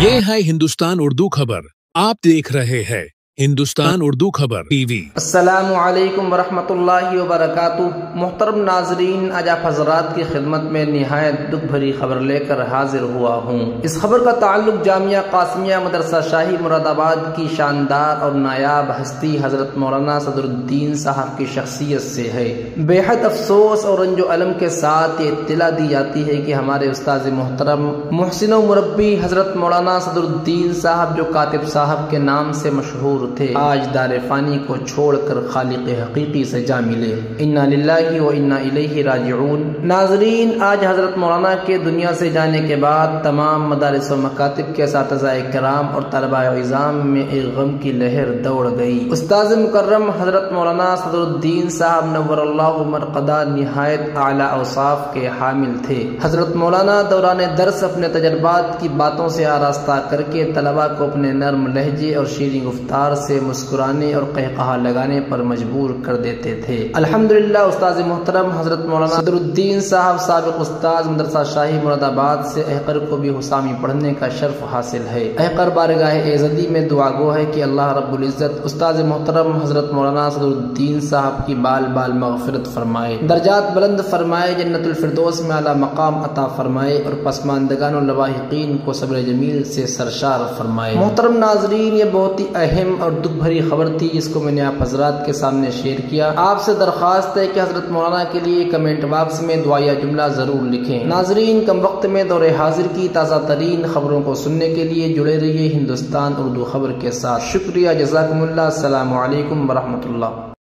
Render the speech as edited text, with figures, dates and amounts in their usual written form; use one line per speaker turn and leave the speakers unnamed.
ये है हिंदुस्तान उर्दू खबर। आप देख रहे हैं हिंदुस्तान उर्दू खबर टीवी।
अस्सलामु अलैकुम वरहमतुल्लाहि वबरकातुह। मोहतरम नाजरीन, आज आप हजरात की खिदमत में निहायत दुख भरी खबर लेकर हाजिर हुआ हूँ। इस खबर का ताल्लुक जामिया कासिमिया मदरसा शाही मुरादाबाद की शानदार और नायाब हस्ती हजरत मौलाना सदरुद्दीन साहब की शख्सियत से है। बेहद अफसोस और रंजो अलम के साथ ये इत्तला दी जाती है कि हमारे उस्ताद मोहतरम मुहसिन व मुरब्बी हजरत मौलाना सदरुद्दीन साहब, जो कातिब साहब के नाम से मशहूर थे, आज दारे फानी को छोड़कर खालिक हकीकी से जा मिले। इन्ना लिल्लाहि व इन्ना इलैहि राजिऊन। नाजरीन, आज हजरत मौलाना के दुनिया से जाने के बाद तमाम मदारिस व मकातिब के असातिज़ाए किराम और तलबाए इज़ाम में एक गम की लहर दौड़ गई। उस्ताद मुकर्रम हजरत मौलाना सदरुद्दीन साहब नव्वरल्लाहु मरक़दा निहायत आला औसाफ के हामिल थे। हजरत मौलाना दौरान दर्स अपने तजर्बात की बातों से आरास्ता करके तलबा को अपने नर्म लहजे और शीरीं गुफ्तार से मुस्कुराने और कहकहा लगाने पर मजबूर कर देते थे। अल्हम्दुलिल्लाह, उस्ताद मोहतरम हजरत मौलाना सदरुद्दीन साहब साबिक उस्ताद मदरसा शाही मुरादाबाद से अहकर को भी हुसामी पढ़ने का शर्फ हासिल है। अहकर बारगाह एज़दी में दुआ गो है कि अल्लाह रब्बुल इज़्ज़त उस्ताद मोहतरम हजरत मौलाना सदरुद्दीन साहब की बाल बाल मग़फ़िरत फरमाए, दर्जात बुलंद फरमाए, जन्नतुल फिरदौस में आला मकाम अता फरमाए और पसमानदगान और लवाहिकीन को सब्र जमील से सरशार फरमाए। मोहतरम नाजरीन, ये बहुत ही अहम और दुख भरी खबर थी जिसको मैंने आप हजरात के सामने शेयर किया। आपसे दरख्वास्त है कि हजरत मौलाना के लिए कमेंट बॉक्स में दुआया जुमला जरूर लिखें। नाजरीन, कम वक्त में दौरे हाजिर की ताज़ा तरीन खबरों को सुनने के लिए जुड़े रहिए हिंदुस्तान उर्दू खबर के साथ। शुक्रिया, जज़ाकुमुल्लाह, अस्सलामु अलैकुम वरहमतुल्लाह।